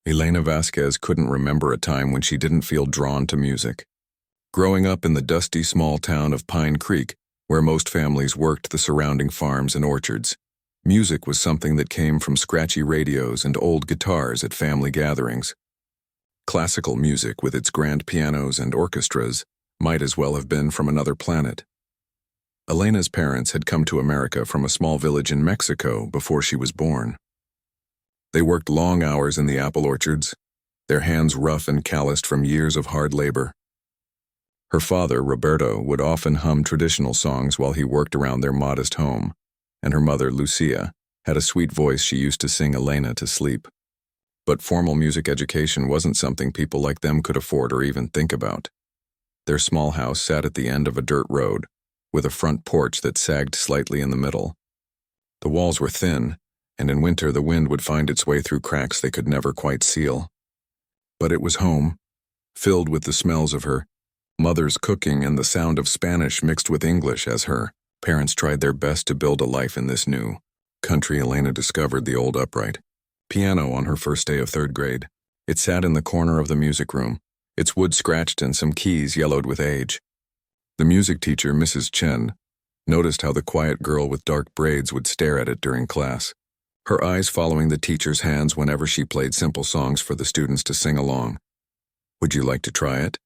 Elena Vasquez couldn't remember a time when she didn't feel drawn to music. Growing up in the dusty small town of Pine Creek, where most families worked the surrounding farms and orchards, music was something that came from scratchy radios and old guitars at family gatherings. Classical music, with its grand pianos and orchestras, might as well have been from another planet. Elena's parents had come to America from a small village in Mexico before she was born. They worked long hours in the apple orchards, their hands rough and calloused from years of hard labor. Her father, Roberto, would often hum traditional songs while he worked around their modest home, and her mother, Lucia, had a sweet voice she used to sing Elena to sleep. But formal music education wasn't something people like them could afford or even think about. Their small house sat at the end of a dirt road, with a front porch that sagged slightly in the middle. The walls were thin, and in winter the wind would find its way through cracks they could never quite seal. But it was home, filled with the smells of her mother's cooking and the sound of Spanish mixed with English as her parents tried their best to build a life in this new country. Elena discovered the old upright piano on her first day of third grade. It sat in the corner of the music room, its wood scratched and some keys yellowed with age. The music teacher, Mrs. Chen, noticed how the quiet girl with dark braids would stare at it during class, her eyes following the teacher's hands whenever she played simple songs for the students to sing along. "Would you like to try it?"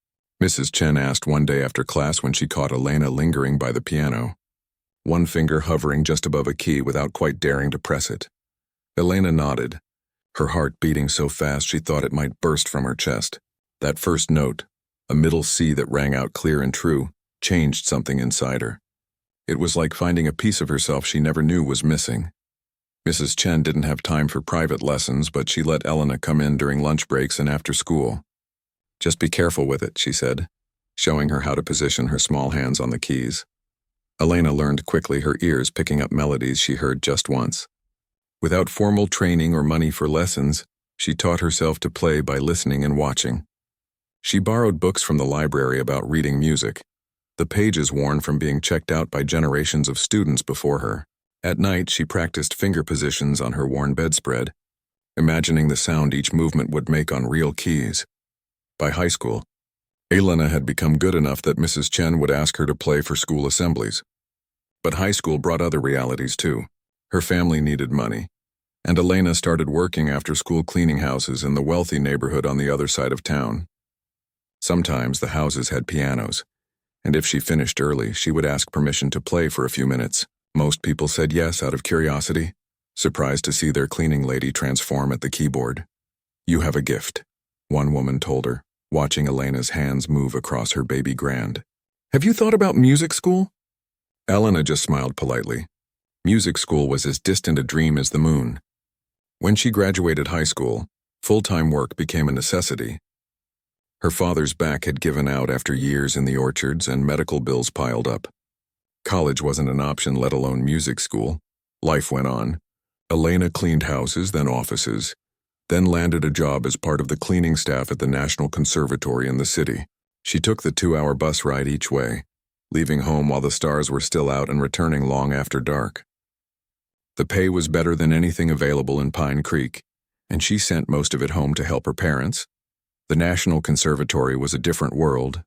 Mrs. Chen asked one day after class when she caught Elena lingering by the piano, one finger hovering just above a key without quite daring to press it. Elena nodded, her heart beating so fast she thought it might burst from her chest. That first note, a middle C that rang out clear and true, changed something inside her. It was like finding a piece of herself she never knew was missing. Mrs. Chen didn't have time for private lessons, but she let Elena come in during lunch breaks and after school. "Just be careful with it," she said, showing her how to position her small hands on the keys. Elena learned quickly, her ears picking up melodies she heard just once. Without formal training or money for lessons, she taught herself to play by listening and watching. She borrowed books from the library about reading music, the pages worn from being checked out by generations of students before her. At night, she practiced finger positions on her worn bedspread, imagining the sound each movement would make on real keys. By high school, Elena had become good enough that Mrs. Chen would ask her to play for school assemblies. But high school brought other realities too. Her family needed money, and Elena started working after-school cleaning houses in the wealthy neighborhood on the other side of town. Sometimes the houses had pianos, and if she finished early, she would ask permission to play for a few minutes. Most people said yes out of curiosity, surprised to see their cleaning lady transform at the keyboard. "You have a gift," one woman told her, watching Elena's hands move across her baby grand. "Have you thought about music school?" Elena just smiled politely. Music school was as distant a dream as the moon. When she graduated high school, full-time work became a necessity. Her father's back had given out after years in the orchards, and medical bills piled up. College wasn't an option, let alone music school. Life went on. Elena cleaned houses, then offices, then landed a job as part of the cleaning staff at the National Conservatory in the city. She took the 2-hour bus ride each way, leaving home while the stars were still out and returning long after dark. The pay was better than anything available in Pine Creek, and she sent most of it home to help her parents. The National Conservatory was a different world.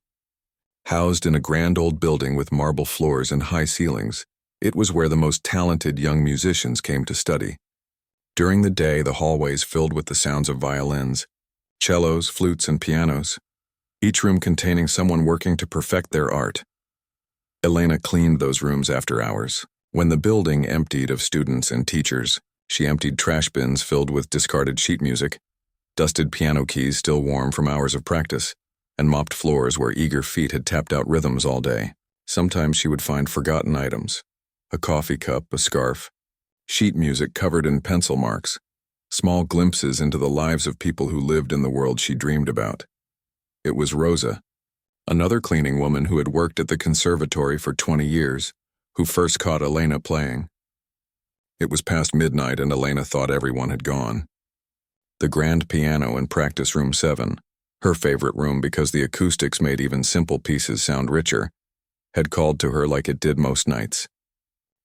Housed in a grand old building with marble floors and high ceilings, it was where the most talented young musicians came to study. During the day, the hallways filled with the sounds of violins, cellos, flutes, and pianos, each room containing someone working to perfect their art. Elena cleaned those rooms after hours. When the building emptied of students and teachers, she emptied trash bins filled with discarded sheet music, dusted piano keys still warm from hours of practice, and mopped floors where eager feet had tapped out rhythms all day. Sometimes she would find forgotten items, a coffee cup, a scarf, sheet music covered in pencil marks, small glimpses into the lives of people who lived in the world she dreamed about. It was Rosa, another cleaning woman who had worked at the conservatory for 20 years, who first caught Elena playing. It was past midnight and Elena thought everyone had gone. The grand piano in practice room 7, her favorite room because the acoustics made even simple pieces sound richer, had called to her like it did most nights.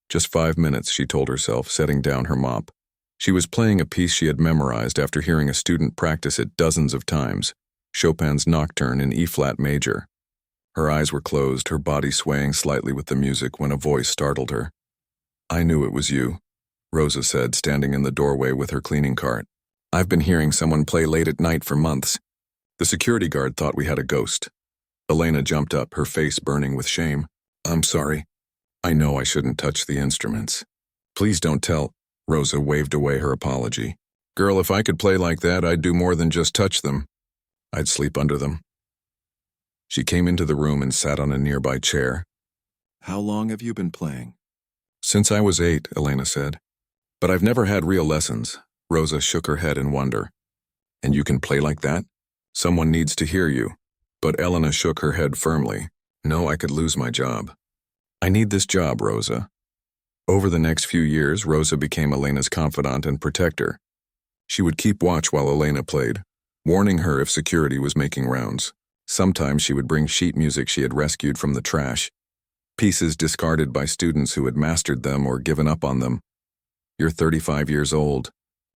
Just 5 minutes, she told herself, setting down her mop. She was playing a piece she had memorized after hearing a student practice it dozens of times, Chopin's Nocturne in E-flat major. Her eyes were closed, her body swaying slightly with the music when a voice startled her. "I knew it was you," Rosa said, standing in the doorway with her cleaning cart. "I've been hearing someone play late at night for months. The security guard thought we had a ghost." Elena jumped up, her face burning with shame. "I'm sorry. I know I shouldn't touch the instruments. Please don't tell." Rosa waved away her apology. "Girl, if I could play like that, I'd do more than just touch them. I'd sleep under them." She came into the room and sat on a nearby chair. "How long have you been playing?" "Since I was 8, Elena said. "But I've never had real lessons." Rosa shook her head in wonder. "And you can play like that? Someone needs to hear you." But Elena shook her head firmly. "No, I could lose my job. I need this job, Rosa." Over the next few years, Rosa became Elena's confidant and protector. She would keep watch while Elena played, warning her if security was making rounds. Sometimes she would bring sheet music she had rescued from the trash, pieces discarded by students who had mastered them or given up on them. "You're 35 years old,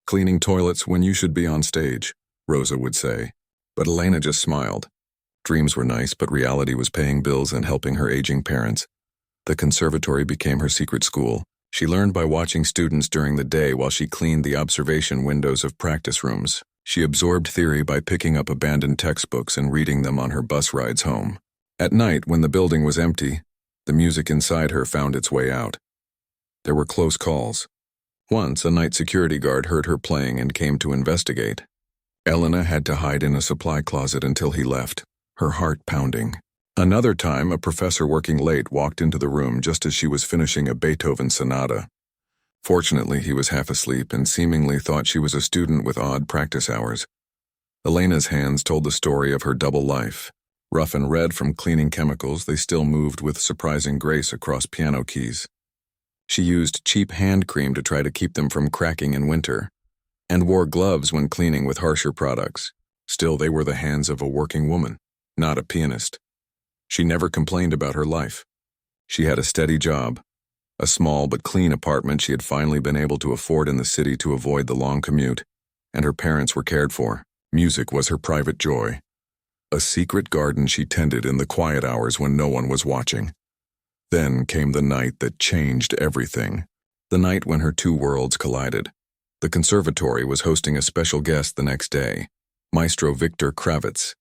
cleaning toilets when you should be on stage," Rosa would say. But Elena just smiled. Dreams were nice, but reality was paying bills and helping her aging parents. The conservatory became her secret school. She learned by watching students during the day while she cleaned the observation windows of practice rooms. She absorbed theory by picking up abandoned textbooks and reading them on her bus rides home. At night, when the building was empty, the music inside her found its way out. There were close calls. Once, a night security guard heard her playing and came to investigate. Elena had to hide in a supply closet until he left, her heart pounding. Another time, a professor working late walked into the room just as she was finishing a Beethoven sonata. Fortunately, he was half asleep and seemingly thought she was a student with odd practice hours. Elena's hands told the story of her double life. Rough and red from cleaning chemicals, they still moved with surprising grace across piano keys. She used cheap hand cream to try to keep them from cracking in winter, and wore gloves when cleaning with harsher products. Still, they were the hands of a working woman, not a pianist. She never complained about her life. She had a steady job, a small but clean apartment she had finally been able to afford in the city to avoid the long commute, and her parents were cared for. Music was her private joy, a secret garden she tended in the quiet hours when no one was watching. Then came the night that changed everything, the night when her two worlds collided. The conservatory was hosting a special guest the next day, Maestro Victor Kravitz,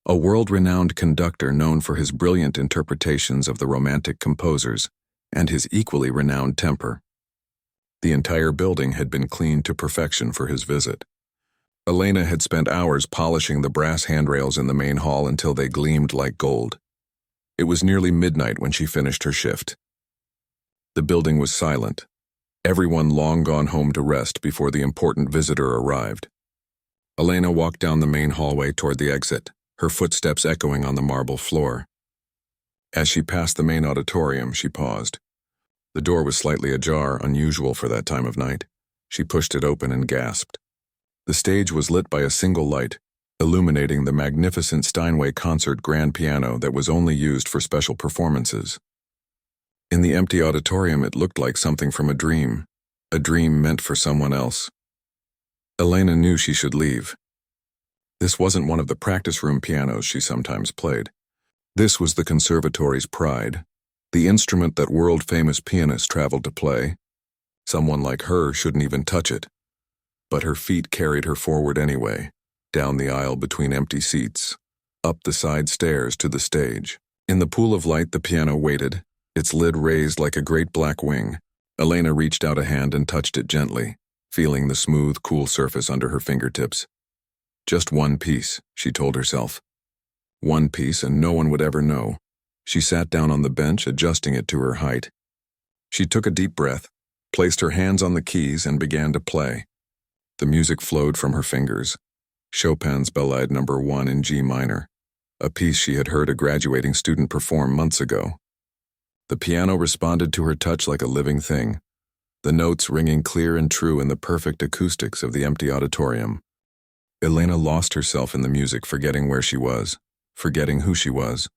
a world-renowned conductor known for his brilliant interpretations of the Romantic composers and his equally renowned temper. The entire building had been cleaned to perfection for his visit. Elena had spent hours polishing the brass handrails in the main hall until they gleamed like gold. It was nearly midnight when she finished her shift. The building was silent, everyone long gone home to rest before the important visitor arrived. Elena walked down the main hallway toward the exit, her footsteps echoing on the marble floor. As she passed the main auditorium, she paused. The door was slightly ajar, unusual for that time of night. She pushed it open and gasped. The stage was lit by a single light, illuminating the magnificent Steinway concert grand piano that was only used for special performances. In the empty auditorium, it looked like something from a dream meant for someone else. Elena knew she should leave. This wasn't one of the practice room pianos she sometimes played. This was the conservatory's pride, the instrument that world-famous pianists traveled to play. Someone like her shouldn't even touch it. But her feet carried her forward anyway, down the aisle between empty seats, up the side stairs to the stage. In the pool of light, the piano waited, its lid raised like a great black wing. Elena reached out a hand and touched it gently, feeling the smooth, cool surface under her fingertips. Just one piece, she told herself. One piece, and no one would ever know. She sat down on the bench, adjusting it to her height. She took a deep breath, placed her hands on the keys, and began to play. The music flowed from her fingers. Chopin's Ballade No. 1 in G minor, a piece she had heard a graduating student perform months ago. The piano responded to her touch like a living thing, the notes ringing clear and true in the perfect acoustics of the empty auditorium. Elena lost herself in the music, forgetting where she was, forgetting who she was.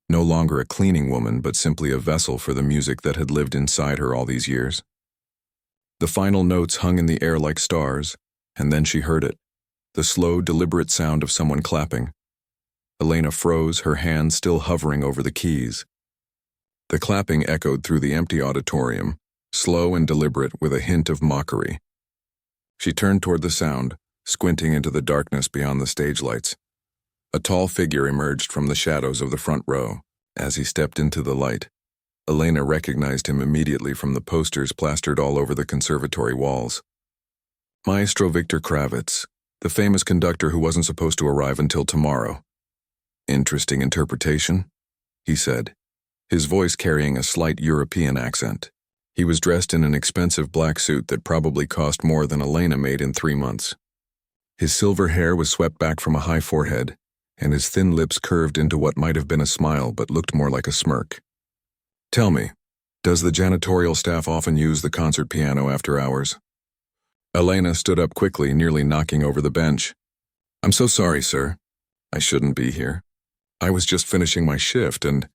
No longer a cleaning woman, but simply a vessel for the music that had lived inside her all these years. The final notes hung in the air like stars, and then she heard it, the slow, deliberate sound of someone clapping. Elena froze, her hands still hovering over the keys. The clapping echoed through the empty auditorium, slow and deliberate with a hint of mockery. She turned toward the sound, squinting into the darkness beyond the stage lights. A tall figure emerged from the shadows of the front row. As he stepped into the light, Elena recognized him immediately from the posters plastered all over the conservatory walls. Maestro Victor Kravitz, the famous conductor who wasn't supposed to arrive until tomorrow. Interesting interpretation, he said, his voice carrying a slight European accent. He was dressed in an expensive black suit that probably cost more than Elena made in 3 months. His silver hair was swept back from a high forehead, and his thin lips curved into what might have been a smile but looked more like a smirk. Tell me, does the janitorial staff often use the concert piano after hours? Elena stood up quickly, nearly knocking over the bench. I'm so sorry, sir. I shouldn't be here. I was just finishing my shift and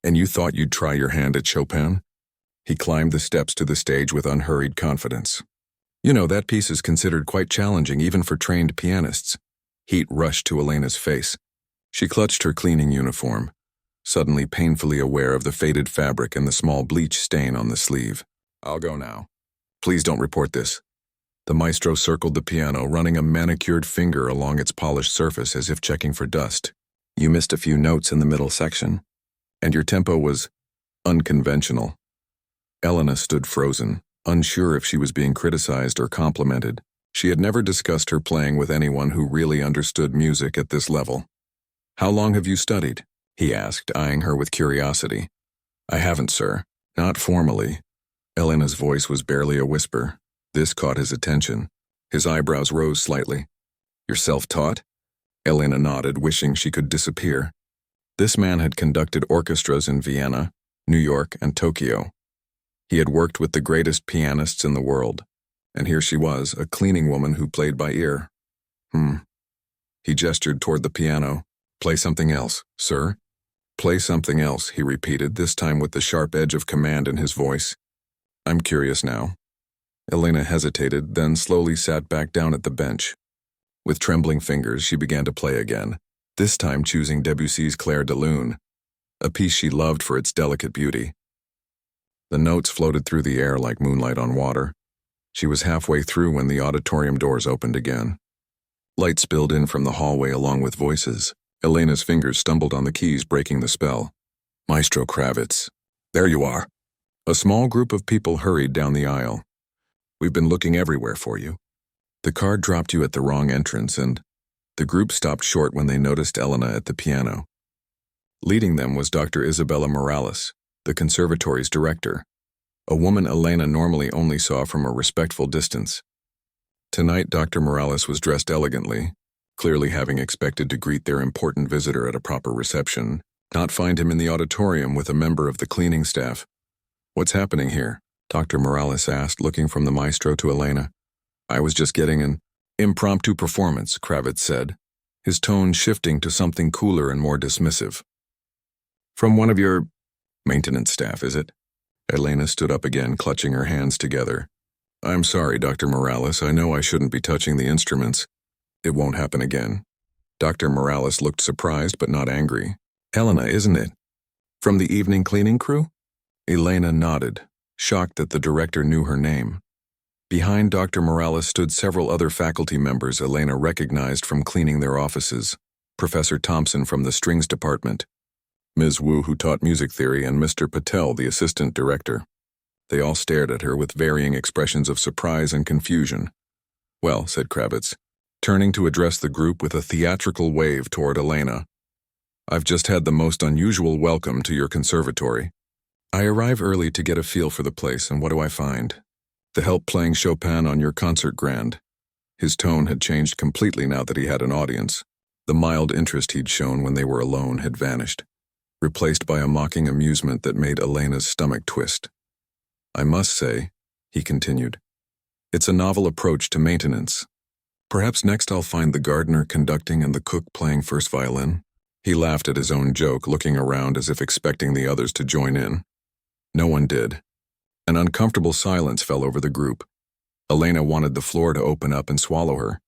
you thought you'd try your hand at Chopin? He climbed the steps to the stage with unhurried confidence. You know, that piece is considered quite challenging even for trained pianists. Heat rushed to Elena's face. She clutched her cleaning uniform, suddenly painfully aware of the faded fabric and the small bleach stain on the sleeve. I'll go now. Please don't report this. The maestro circled the piano, running a manicured finger along its polished surface as if checking for dust. You missed a few notes in the middle section, and your tempo was unconventional. Elena stood frozen, unsure if she was being criticized or complimented. She had never discussed her playing with anyone who really understood music at this level. How long have you studied? He asked, eyeing her with curiosity. I haven't, sir. Not formally. Elena's voice was barely a whisper. This caught his attention. His eyebrows rose slightly. You're self-taught? Elena nodded, wishing she could disappear. This man had conducted orchestras in Vienna, New York, and Tokyo. He had worked with the greatest pianists in the world, and here she was, a cleaning woman who played by ear. He gestured toward the piano. Play something else, sir. Play something else, he repeated, this time with the sharp edge of command in his voice. I'm curious now. Elena hesitated, then slowly sat back down at the bench. With trembling fingers, she began to play again, this time choosing Debussy's Clair de Lune, a piece she loved for its delicate beauty. The notes floated through the air like moonlight on water. She was halfway through when the auditorium doors opened again. Light spilled in from the hallway along with voices. Elena's fingers stumbled on the keys, breaking the spell. Maestro Kravitz. There you are. A small group of people hurried down the aisle. We've been looking everywhere for you. The card dropped you at the wrong entrance, and the group stopped short when they noticed Elena at the piano. Leading them was Dr. Isabella Morales, the conservatory's director, a woman Elena normally only saw from a respectful distance. Tonight, Dr. Morales was dressed elegantly, clearly having expected to greet their important visitor at a proper reception, not find him in the auditorium with a member of the cleaning staff. What's happening here? Dr. Morales asked, looking from the maestro to Elena. I was just getting an impromptu performance, Kravitz said, his tone shifting to something cooler and more dismissive. From one of your maintenance staff, is it? Elena stood up again, clutching her hands together. I'm sorry, Dr. Morales. I know I shouldn't be touching the instruments. It won't happen again. Dr. Morales looked surprised but not angry. Elena, isn't it? From the evening cleaning crew? Elena nodded, shocked that the director knew her name. Behind Dr. Morales stood several other faculty members Elena recognized from cleaning their offices. Professor Thompson from the strings department, Ms. Wu, who taught music theory, and Mr. Patel, the assistant director. They all stared at her with varying expressions of surprise and confusion. Well, said Kravitz, turning to address the group with a theatrical wave toward Elena. I've just had the most unusual welcome to your conservatory. I arrive early to get a feel for the place, and what do I find? The help playing Chopin on your concert grand. His tone had changed completely now that he had an audience. The mild interest he'd shown when they were alone had vanished, replaced by a mocking amusement that made Elena's stomach twist. I must say, he continued, it's a novel approach to maintenance. Perhaps next I'll find the gardener conducting and the cook playing first violin. He laughed at his own joke, looking around as if expecting the others to join in. No one did. An uncomfortable silence fell over the group. Elena wanted the floor to open up and swallow her.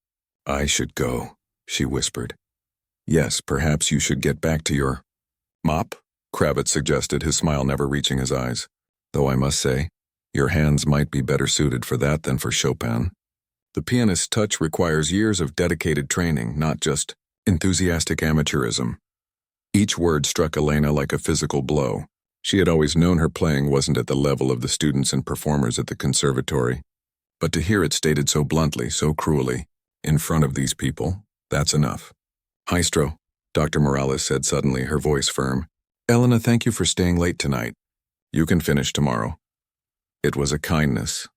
"I should go," she whispered. "Yes, perhaps you should get back to your mop," Kravitz suggested, his smile never reaching his eyes. "Though I must say, your hands might be better suited for that than for Chopin. The pianist's touch requires years of dedicated training, not just enthusiastic amateurism." Each word struck Elena like a physical blow. She had always known her playing wasn't at the level of the students and performers at the conservatory. But to hear it stated so bluntly, so cruelly, in front of these people, that's enough. "Maestro," Dr. Morales said suddenly, her voice firm. "Elena, thank you for staying late tonight. You can finish tomorrow." It was a kindness,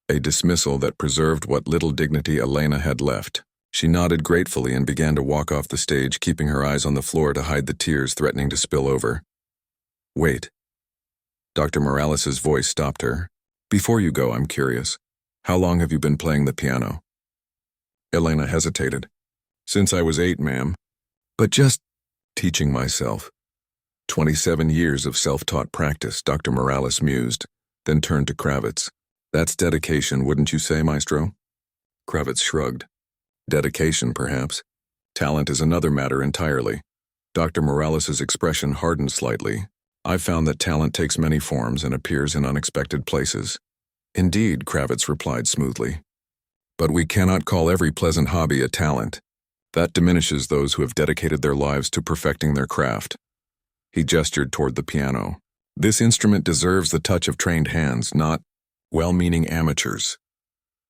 a dismissal that preserved what little dignity Elena had left. She nodded gratefully and began to walk off the stage, keeping her eyes on the floor to hide the tears threatening to spill over. "Wait." Dr. Morales's voice stopped her. "Before you go, I'm curious. How long have you been playing the piano?" Elena hesitated. "Since I was 8, ma'am. But just teaching myself." 27 years of self-taught practice, Dr. Morales mused, then turned to Kravitz. "That's dedication, wouldn't you say, Maestro?" Kravitz shrugged. "Dedication, perhaps. Talent is another matter entirely." Dr. Morales's expression hardened slightly. "I've found that talent takes many forms and appears in unexpected places." "Indeed," Kravitz replied smoothly. "But we cannot call every pleasant hobby a talent. That diminishes those who have dedicated their lives to perfecting their craft." He gestured toward the piano. "This instrument deserves the touch of trained hands, not well-meaning amateurs."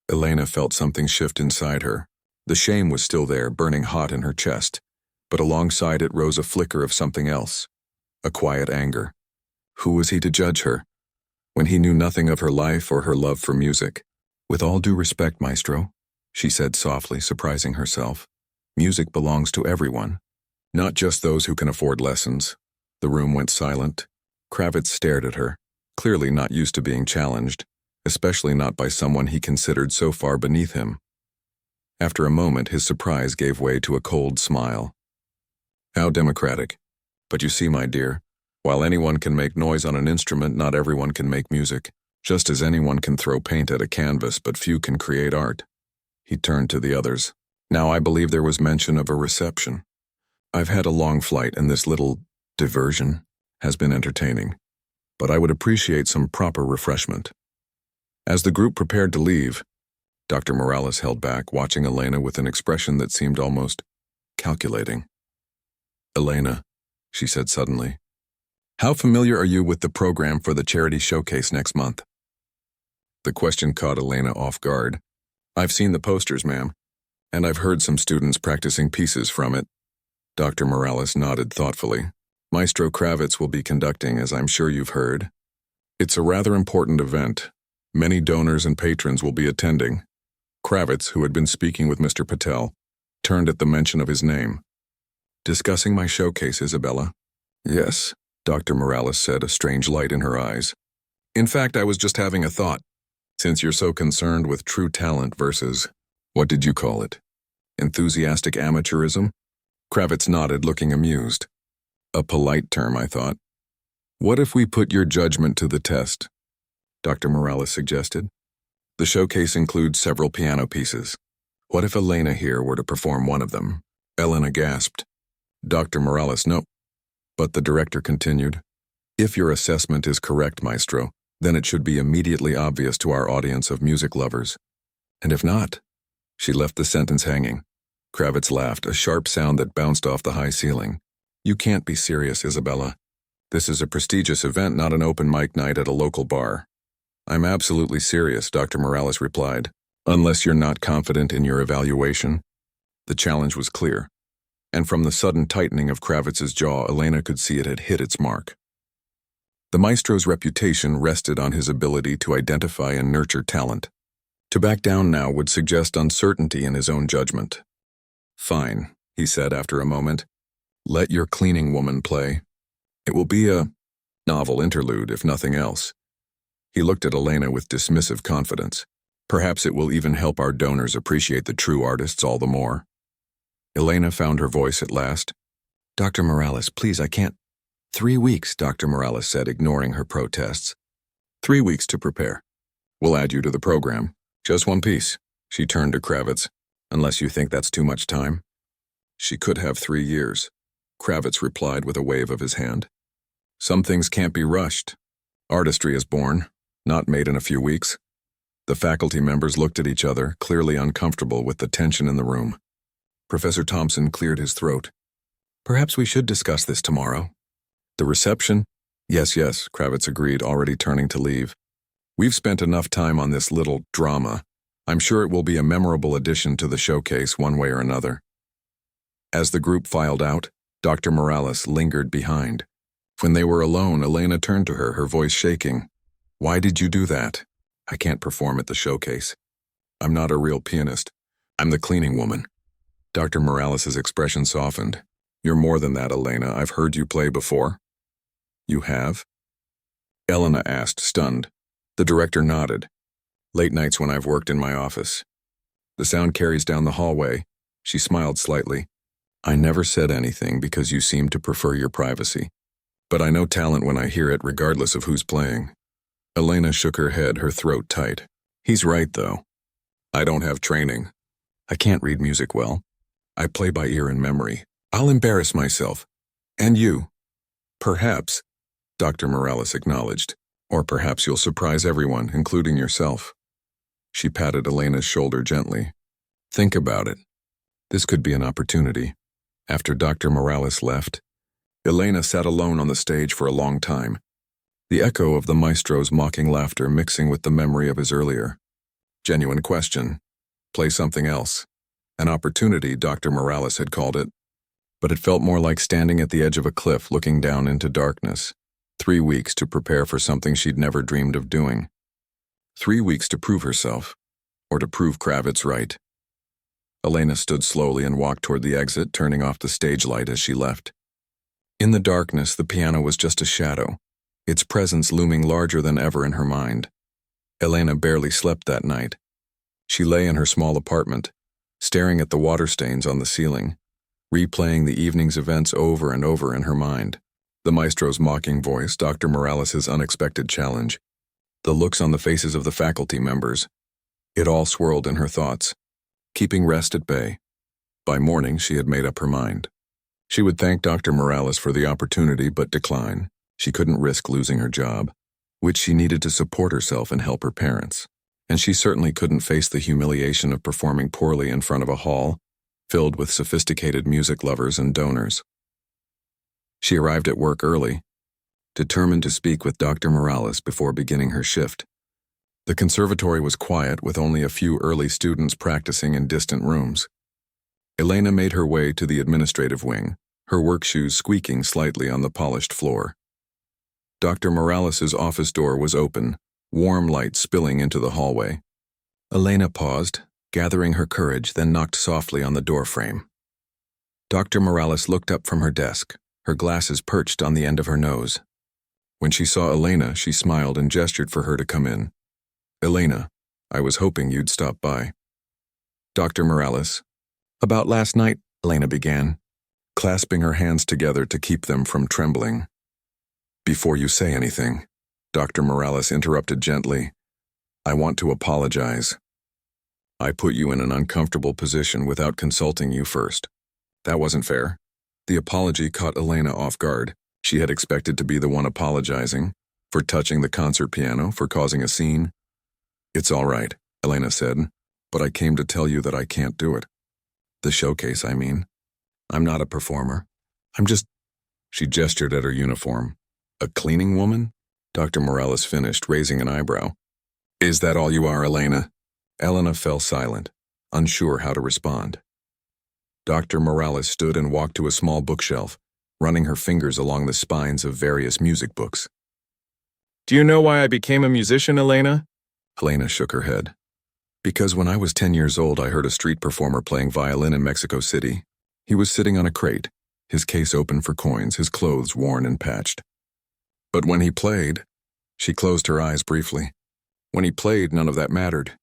Elena felt something shift inside her. The shame was still there, burning hot in her chest, but alongside it rose a flicker of something else, a quiet anger. Who was he to judge her, when he knew nothing of her life or her love for music? "With all due respect, Maestro," she said softly, surprising herself, "music belongs to everyone, not just those who can afford lessons." The room went silent. Kravitz stared at her, clearly not used to being challenged, especially not by someone he considered so far beneath him. After a moment, his surprise gave way to a cold smile. "How democratic. But you see, my dear, while anyone can make noise on an instrument, not everyone can make music. Just as anyone can throw paint at a canvas, but few can create art." He turned to the others. "Now I believe there was mention of a reception. I've had a long flight, and this little diversion has been entertaining, but I would appreciate some proper refreshment." As the group prepared to leave, Dr. Morales held back, watching Elena with an expression that seemed almost calculating. "Elena," she said suddenly, "how familiar are you with the program for the charity showcase next month?" The question caught Elena off guard. "I've seen the posters, ma'am, and I've heard some students practicing pieces from it." Dr. Morales nodded thoughtfully. "Maestro Kravitz will be conducting, as I'm sure you've heard. It's a rather important event. Many donors and patrons will be attending." Kravitz, who had been speaking with Mr. Patel, turned at the mention of his name. "Discussing my showcase, Isabella?" "Yes," Dr. Morales said, a strange light in her eyes. "In fact, I was just having a thought. Since you're so concerned with true talent versus, what did you call it? Enthusiastic amateurism?" Kravitz nodded, looking amused. "A polite term, I thought." "What if we put your judgment to the test?" Dr. Morales suggested. "The showcase includes several piano pieces. What if Elena here were to perform one of them?" Elena gasped. Dr. Morales, "No." But the director continued, "If your assessment is correct, Maestro, then it should be immediately obvious to our audience of music lovers. And if not?" She left the sentence hanging. Kravitz laughed, a sharp sound that bounced off the high ceiling. "You can't be serious, Isabella. This is a prestigious event, not an open mic night at a local bar." "I'm absolutely serious," Dr. Morales replied, "unless you're not confident in your evaluation." The challenge was clear, and from the sudden tightening of Kravitz's jaw, Elena could see it had hit its mark. The maestro's reputation rested on his ability to identify and nurture talent. To back down now would suggest uncertainty in his own judgment. "Fine," he said after a moment. "Let your cleaning woman play. It will be a novel interlude, if nothing else." He looked at Elena with dismissive confidence. "Perhaps it will even help our donors appreciate the true artists all the more." Elena found her voice at last. "Dr. Morales, please, I can't." 3 weeks, Dr. Morales said, ignoring her protests. 3 weeks to prepare. We'll add you to the program. Just one piece. She turned to Kravitz. Unless you think that's too much time. She could have 3 years. Kravitz replied with a wave of his hand. Some things can't be rushed. Artistry is born, not made in a few weeks. The faculty members looked at each other, clearly uncomfortable with the tension in the room. Professor Thompson cleared his throat. Perhaps we should discuss this tomorrow. The reception? Yes, Kravitz agreed, already turning to leave. We've spent enough time on this little drama. I'm sure it will be a memorable addition to the showcase one way or another. As the group filed out, Dr. Morales lingered behind. When they were alone, Elena turned to her, her voice shaking. Why did you do that? I can't perform at the showcase. I'm not a real pianist. I'm the cleaning woman. Dr. Morales' expression softened. You're more than that, Elena. I've heard you play before. You have? Elena asked, stunned. The director nodded. Late nights when I've worked in my office. The sound carries down the hallway. She smiled slightly. I never said anything because you seem to prefer your privacy. But I know talent when I hear it, regardless of who's playing. Elena shook her head, her throat tight. He's right, though. I don't have training. I can't read music well. I play by ear and memory. I'll embarrass myself. And you. Perhaps, Dr. Morales acknowledged. Or perhaps you'll surprise everyone, including yourself. She patted Elena's shoulder gently. Think about it. This could be an opportunity. After Dr. Morales left, Elena sat alone on the stage for a long time, the echo of the maestro's mocking laughter mixing with the memory of his earlier. Genuine question. Play something else. An opportunity, Dr. Morales had called it. But it felt more like standing at the edge of a cliff looking down into darkness. 3 weeks to prepare for something she'd never dreamed of doing. 3 weeks to prove herself, or to prove Kravitz right. Elena stood slowly and walked toward the exit, turning off the stage light as she left. In the darkness, the piano was just a shadow, its presence looming larger than ever in her mind. Elena barely slept that night. She lay in her small apartment, staring at the water stains on the ceiling, replaying the evening's events over and over in her mind. The maestro's mocking voice, Dr. Morales' unexpected challenge, the looks on the faces of the faculty members. It all swirled in her thoughts, keeping rest at bay. By morning, she had made up her mind. She would thank Dr. Morales for the opportunity, but decline. She couldn't risk losing her job, which she needed to support herself and help her parents. And she certainly couldn't face the humiliation of performing poorly in front of a hall filled with sophisticated music lovers and donors. She arrived at work early, determined to speak with Dr. Morales before beginning her shift. The conservatory was quiet, with only a few early students practicing in distant rooms. Elena made her way to the administrative wing, her work shoes squeaking slightly on the polished floor. Dr. Morales' office door was open, warm light spilling into the hallway. Elena paused, gathering her courage, then knocked softly on the doorframe. Dr. Morales looked up from her desk, her glasses perched on the end of her nose. When she saw Elena, she smiled and gestured for her to come in. Elena, I was hoping you'd stop by. Dr. Morales. About last night, Elena began, clasping her hands together to keep them from trembling. Before you say anything, Dr. Morales interrupted gently. I want to apologize. I put you in an uncomfortable position without consulting you first. That wasn't fair. The apology caught Elena off guard. She had expected to be the one apologizing, for touching the concert piano, for causing a scene. It's all right, Elena said, but I came to tell you that I can't do it. The showcase, I mean. I'm not a performer. I'm just... She gestured at her uniform. A cleaning woman? Dr. Morales finished, raising an eyebrow. Is that all you are, Elena? Elena fell silent, unsure how to respond. Dr. Morales stood and walked to a small bookshelf, running her fingers along the spines of various music books. Do you know why I became a musician, Elena? Elena shook her head. Because when I was 10 years old, I heard a street performer playing violin in Mexico City. He was sitting on a crate, his case open for coins, his clothes worn and patched. But when he played, she closed her eyes briefly. When he played, none of that mattered.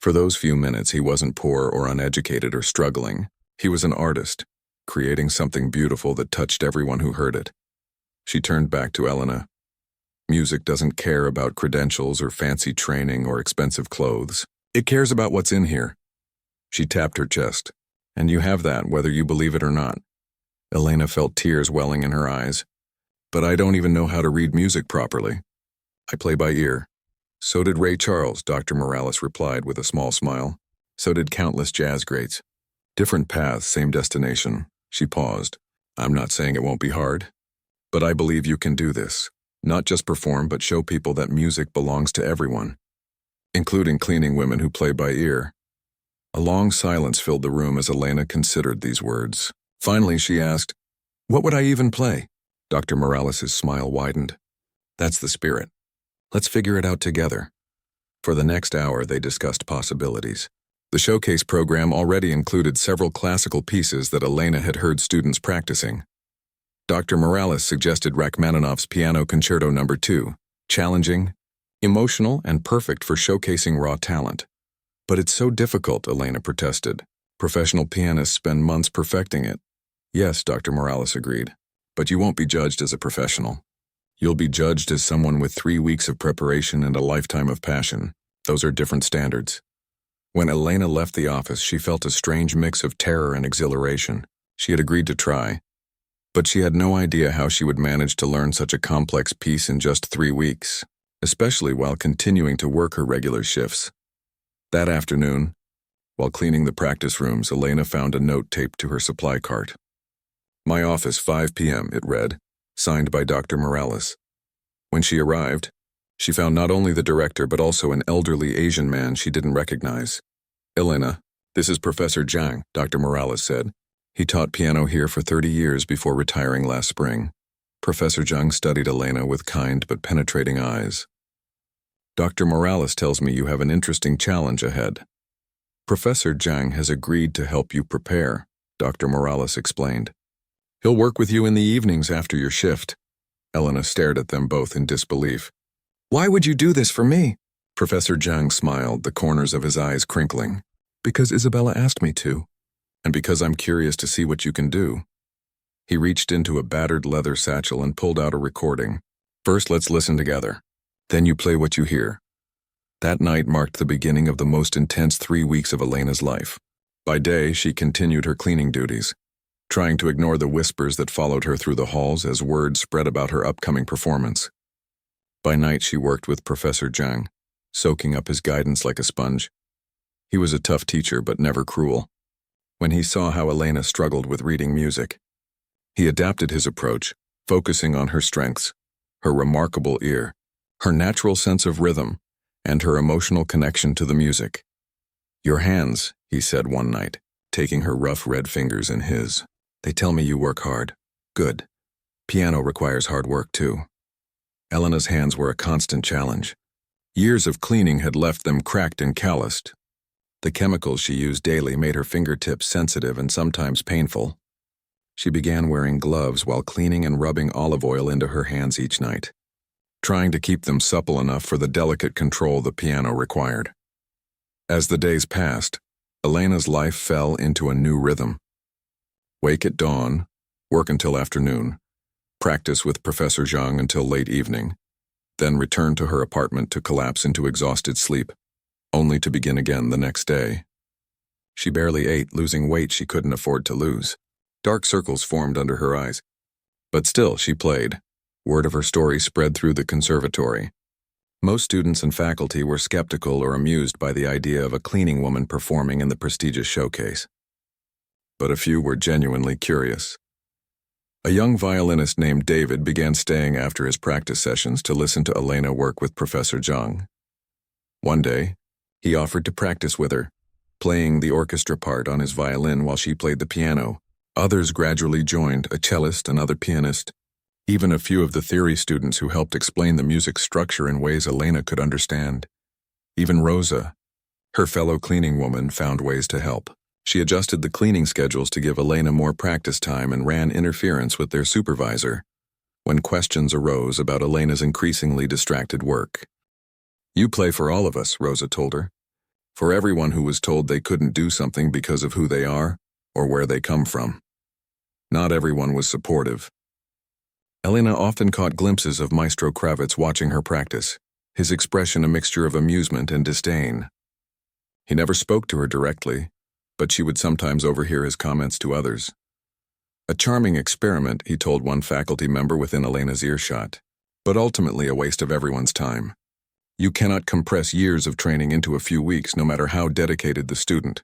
For those few minutes, he wasn't poor or uneducated or struggling. He was an artist, creating something beautiful that touched everyone who heard it. She turned back to Elena. Music doesn't care about credentials or fancy training or expensive clothes. It cares about what's in here. She tapped her chest. And you have that, whether you believe it or not. Elena felt tears welling in her eyes. But I don't even know how to read music properly. I play by ear. So did Ray Charles, Dr. Morales replied with a small smile. So did countless jazz greats. Different paths, same destination. She paused. I'm not saying it won't be hard. But I believe you can do this. Not just perform, but show people that music belongs to everyone. Including cleaning women who play by ear. A long silence filled the room as Elena considered these words. Finally, she asked, "What would I even play?" Dr. Morales' smile widened. "That's the spirit. Let's figure it out together." For the next hour, they discussed possibilities. The showcase program already included several classical pieces that Elena had heard students practicing. Dr. Morales suggested Rachmaninoff's Piano Concerto No. 2, challenging, emotional, and perfect for showcasing raw talent. But it's so difficult, Elena protested. Professional pianists spend months perfecting it. Yes, Dr. Morales agreed, but you won't be judged as a professional. You'll be judged as someone with 3 weeks of preparation and a lifetime of passion. Those are different standards. When Elena left the office, she felt a strange mix of terror and exhilaration. She had agreed to try, but she had no idea how she would manage to learn such a complex piece in just 3 weeks, especially while continuing to work her regular shifts. That afternoon, while cleaning the practice rooms, Elena found a note taped to her supply cart. "My office, 5 p.m., it read, signed by Dr. Morales. When she arrived, she found not only the director but also an elderly Asian man she didn't recognize. "Elena, this is Professor Zhang," Dr. Morales said. "He taught piano here for 30 years before retiring last spring." Professor Zhang studied Elena with kind but penetrating eyes. "Dr. Morales tells me you have an interesting challenge ahead." "Professor Zhang has agreed to help you prepare," Dr. Morales explained. "He'll work with you in the evenings after your shift." Elena stared at them both in disbelief. "Why would you do this for me?" Professor Zhang smiled, the corners of his eyes crinkling. "Because Isabella asked me to, and because I'm curious to see what you can do." He reached into a battered leather satchel and pulled out a recording. "First, let's listen together. Then you play what you hear." That night marked the beginning of the most intense 3 weeks of Elena's life. By day, she continued her cleaning duties, trying to ignore the whispers that followed her through the halls as word spread about her upcoming performance. By night, she worked with Professor Zhang, soaking up his guidance like a sponge. He was a tough teacher, but never cruel. When he saw how Elena struggled with reading music, he adapted his approach, focusing on her strengths, her remarkable ear, her natural sense of rhythm, and her emotional connection to the music. "Your hands," he said one night, taking her rough red fingers in his. "They tell me you work hard. Good. Piano requires hard work too." Elena's hands were a constant challenge. Years of cleaning had left them cracked and calloused. The chemicals she used daily made her fingertips sensitive and sometimes painful. She began wearing gloves while cleaning and rubbing olive oil into her hands each night, trying to keep them supple enough for the delicate control the piano required. As the days passed, Elena's life fell into a new rhythm. Wake at dawn, work until afternoon, practice with Professor Zhang until late evening, then return to her apartment to collapse into exhausted sleep, only to begin again the next day. She barely ate, losing weight she couldn't afford to lose. Dark circles formed under her eyes. But still, she played. Word of her story spread through the conservatory. Most students and faculty were skeptical or amused by the idea of a cleaning woman performing in the prestigious showcase. But a few were genuinely curious. A young violinist named David began staying after his practice sessions to listen to Elena work with Professor Zhang. One day, he offered to practice with her, playing the orchestra part on his violin while she played the piano. Others gradually joined, a cellist, another pianist, even a few of the theory students who helped explain the music structure in ways Elena could understand. Even Rosa, her fellow cleaning woman, found ways to help. She adjusted the cleaning schedules to give Elena more practice time and ran interference with their supervisor when questions arose about Elena's increasingly distracted work. "You play for all of us," Rosa told her. "For everyone who was told they couldn't do something because of who they are or where they come from." Not everyone was supportive. Elena often caught glimpses of Maestro Kravitz watching her practice, his expression a mixture of amusement and disdain. He never spoke to her directly, but she would sometimes overhear his comments to others. A charming experiment, he told one faculty member within Elena's earshot, but ultimately a waste of everyone's time. You cannot compress years of training into a few weeks, no matter how dedicated the student.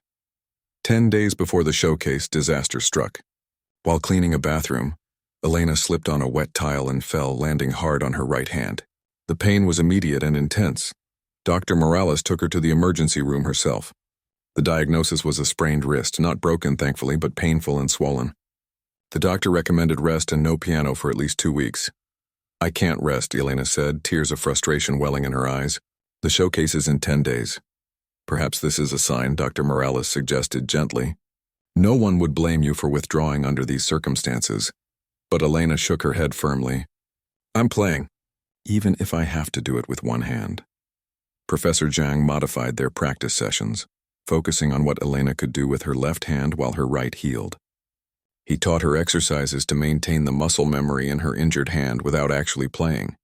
10 days before the showcase, disaster struck. While cleaning a bathroom, Elena slipped on a wet tile and fell, landing hard on her right hand. The pain was immediate and intense. Dr. Morales took her to the emergency room herself. The diagnosis was a sprained wrist, not broken thankfully, but painful and swollen. The doctor recommended rest and no piano for at least 2 weeks. I can't rest, Elena said, tears of frustration welling in her eyes. The showcase is in 10 days. Perhaps this is a sign, Dr. Morales suggested gently. No one would blame you for withdrawing under these circumstances. But Elena shook her head firmly. I'm playing, even if I have to do it with one hand. Professor Zhang modified their practice sessions, focusing on what Elena could do with her left hand while her right healed. He taught her exercises to maintain the muscle memory in her injured hand without actually playing.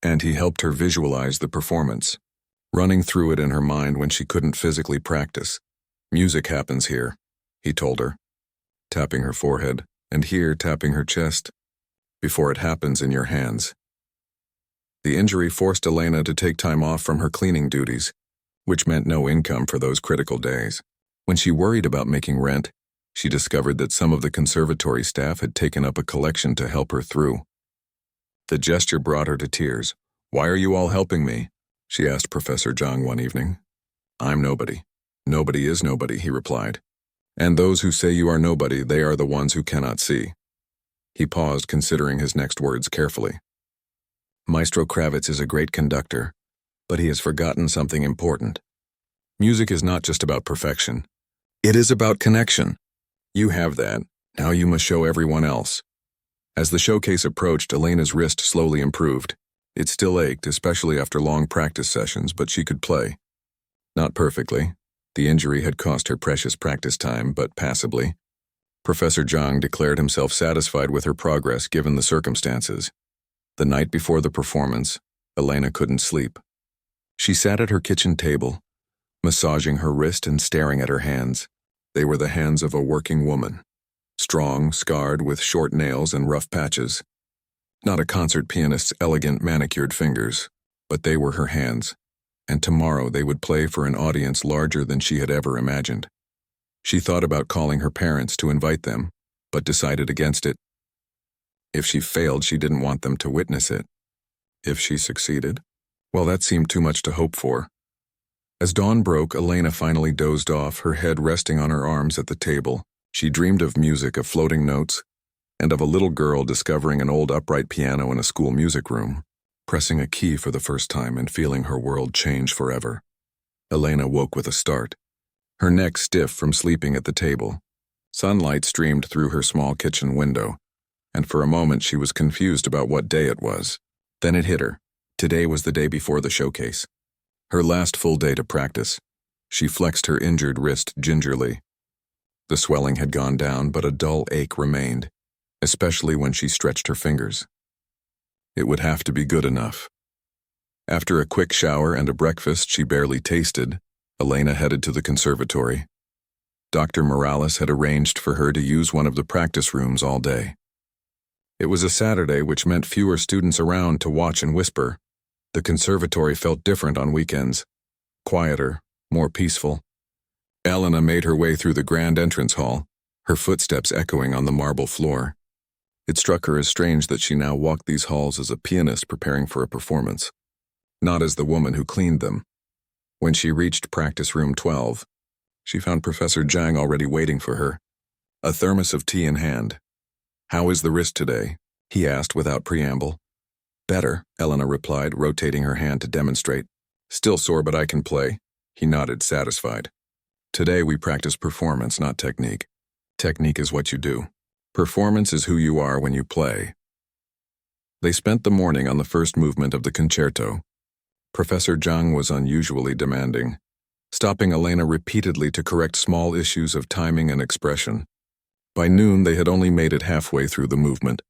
And he helped her visualize the performance, running through it in her mind when she couldn't physically practice. Music happens here, he told her, tapping her forehead, and here tapping her chest, before it happens in your hands. The injury forced Elena to take time off from her cleaning duties, which meant no income for those critical days. When she worried about making rent, she discovered that some of the conservatory staff had taken up a collection to help her through. The gesture brought her to tears. Why are you all helping me? She asked Professor Zhang one evening. I'm nobody. Nobody is nobody, he replied. And those who say you are nobody, they are the ones who cannot see. He paused, considering his next words carefully. Maestro Kravitz is a great conductor, but he has forgotten something important. Music is not just about perfection. It is about connection. You have that. Now you must show everyone else. As the showcase approached, Elena's wrist slowly improved. It still ached, especially after long practice sessions, but she could play. Not perfectly. The injury had cost her precious practice time, but passably. Professor Zhang declared himself satisfied with her progress given the circumstances. The night before the performance, Elena couldn't sleep. She sat at her kitchen table, massaging her wrist and staring at her hands. They were the hands of a working woman, strong, scarred, with short nails and rough patches. Not a concert pianist's elegant manicured fingers, but they were her hands, and tomorrow they would play for an audience larger than she had ever imagined. She thought about calling her parents to invite them, but decided against it. If she failed, she didn't want them to witness it. If she succeeded, well, that seemed too much to hope for. As dawn broke, Elena finally dozed off, her head resting on her arms at the table. She dreamed of music, of floating notes, and of a little girl discovering an old upright piano in a school music room, pressing a key for the first time and feeling her world change forever. Elena woke with a start, her neck stiff from sleeping at the table. Sunlight streamed through her small kitchen window, and for a moment she was confused about what day it was. Then it hit her. Today was the day before the showcase. Her last full day to practice. She flexed her injured wrist gingerly. The swelling had gone down, but a dull ache remained, especially when she stretched her fingers. It would have to be good enough. After a quick shower and a breakfast she barely tasted, Elena headed to the conservatory. Dr. Morales had arranged for her to use one of the practice rooms all day. It was a Saturday, which meant fewer students around to watch and whisper. The conservatory felt different on weekends, quieter, more peaceful. Elena made her way through the grand entrance hall, her footsteps echoing on the marble floor. It struck her as strange that she now walked these halls as a pianist preparing for a performance, not as the woman who cleaned them. When she reached practice room 12, she found Professor Zhang already waiting for her, a thermos of tea in hand. "How is the wrist today?" he asked without preamble. "Better," Elena replied, rotating her hand to demonstrate. "Still sore, but I can play." He nodded, satisfied. "Today we practice performance, not technique. Technique is what you do. Performance is who you are when you play." They spent the morning on the first movement of the concerto. Professor Zhang was unusually demanding, stopping Elena repeatedly to correct small issues of timing and expression. By noon, they had only made it halfway through the movement.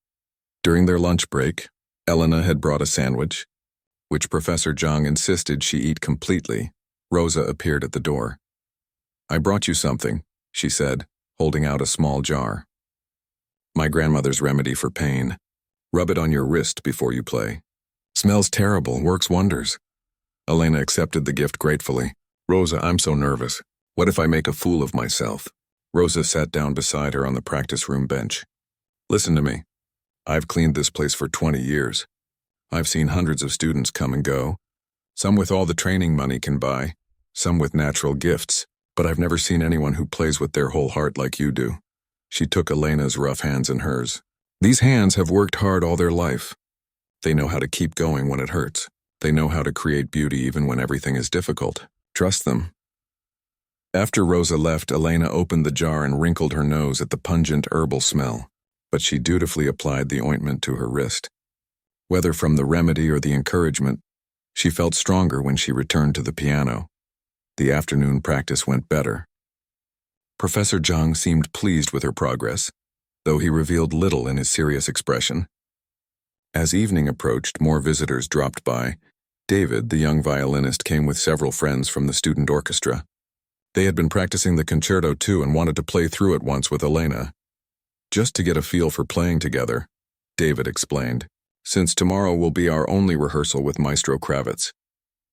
During their lunch break, Elena had brought a sandwich, which Professor Zhang insisted she eat completely. Rosa appeared at the door. I brought you something, she said, holding out a small jar. My grandmother's remedy for pain. Rub it on your wrist before you play. Smells terrible, works wonders. Elena accepted the gift gratefully. Rosa, I'm so nervous. What if I make a fool of myself? Rosa sat down beside her on the practice room bench. Listen to me. I've cleaned this place for 20 years. I've seen hundreds of students come and go, some with all the training money can buy, some with natural gifts, but I've never seen anyone who plays with their whole heart like you do. She took Elena's rough hands in hers. These hands have worked hard all their life. They know how to keep going when it hurts. They know how to create beauty even when everything is difficult. Trust them. After Rosa left, Elena opened the jar and wrinkled her nose at the pungent herbal smell, but she dutifully applied the ointment to her wrist. Whether from the remedy or the encouragement, she felt stronger when she returned to the piano. The afternoon practice went better. Professor Zhang seemed pleased with her progress, though he revealed little in his serious expression. As evening approached, more visitors dropped by. David, the young violinist, came with several friends from the student orchestra. They had been practicing the concerto too and wanted to play through it once with Elena. Just to get a feel for playing together, David explained, since tomorrow will be our only rehearsal with Maestro Kravitz.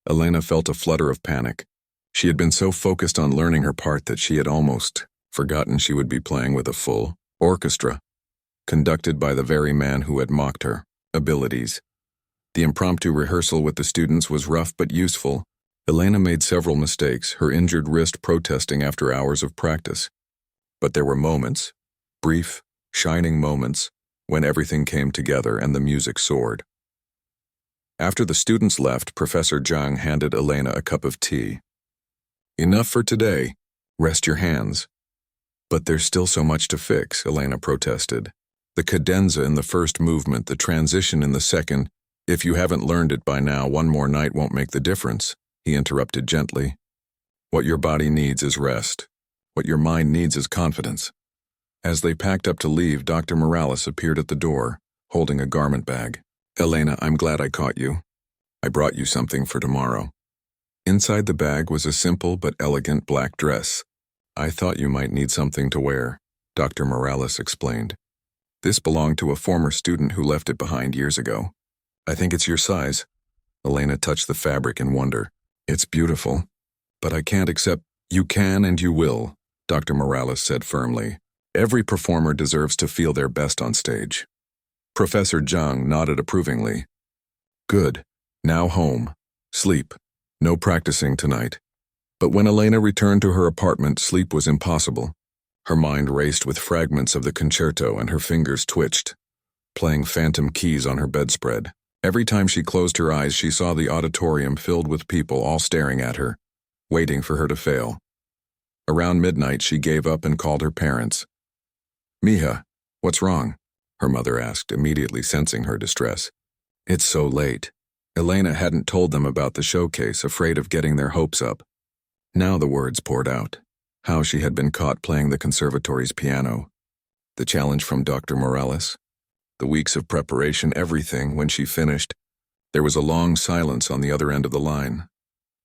Elena felt a flutter of panic. She had been so focused on learning her part that she had almost forgotten she would be playing with a full orchestra, conducted by the very man who had mocked her abilities. The impromptu rehearsal with the students was rough but useful. Elena made several mistakes, her injured wrist protesting after hours of practice. But there were moments, brief, shining moments, when everything came together and the music soared. After the students left, Professor Zhang handed Elena a cup of tea. Enough for today. Rest your hands. But there's still so much to fix, Elena protested. The cadenza in the first movement, the transition in the second. If you haven't learned it by now, one more night won't make the difference, he interrupted gently. What your body needs is rest. What your mind needs is confidence. As they packed up to leave, Dr. Morales appeared at the door, holding a garment bag. Elena, I'm glad I caught you. I brought you something for tomorrow. Inside the bag was a simple but elegant black dress. I thought you might need something to wear, Dr. Morales explained. This belonged to a former student who left it behind years ago. I think it's your size. Elena touched the fabric in wonder. It's beautiful. But I can't accept. You can and you will, Dr. Morales said firmly. Every performer deserves to feel their best on stage. Professor Zhang nodded approvingly. Good. Now home. Sleep. No practicing tonight. But when Elena returned to her apartment, sleep was impossible. Her mind raced with fragments of the concerto and her fingers twitched, playing phantom keys on her bedspread. Every time she closed her eyes, she saw the auditorium filled with people all staring at her, waiting for her to fail. Around midnight, she gave up and called her parents. Mija, what's wrong? Her mother asked, immediately sensing her distress. It's so late. Elena hadn't told them about the showcase, afraid of getting their hopes up. Now the words poured out. How she had been caught playing the conservatory's piano. The challenge from Dr. Morales. The weeks of preparation, everything. When she finished, there was a long silence on the other end of the line.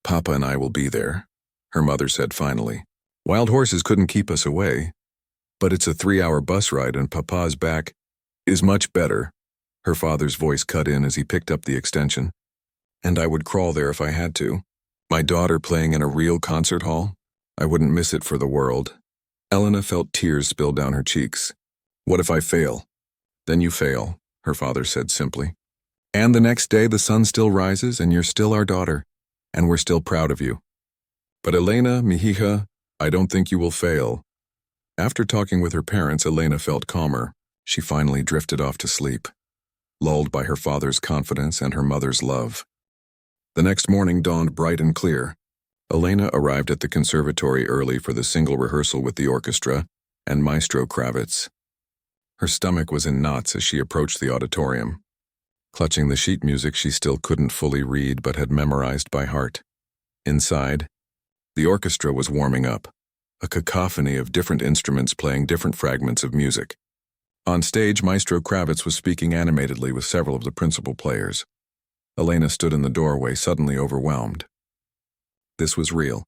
Papa and I will be there, her mother said finally. Wild horses couldn't keep us away. But it's a 3-hour bus ride and Papa's back is much better. Her father's voice cut in as he picked up the extension. And I would crawl there if I had to. My daughter playing in a real concert hall? I wouldn't miss it for the world. Elena felt tears spill down her cheeks. What if I fail? Then you fail, her father said simply. And the next day the sun still rises and you're still our daughter, and we're still proud of you. But Elena, mijija, I don't think you will fail. After talking with her parents, Elena felt calmer. She finally drifted off to sleep, lulled by her father's confidence and her mother's love. The next morning dawned bright and clear. Elena arrived at the conservatory early for the single rehearsal with the orchestra and Maestro Kravitz. Her stomach was in knots as she approached the auditorium. Clutching the sheet music she still couldn't fully read but had memorized by heart. Inside, the orchestra was warming up, a cacophony of different instruments playing different fragments of music. On stage, Maestro Kravitz was speaking animatedly with several of the principal players. Elena stood in the doorway, suddenly overwhelmed. This was real.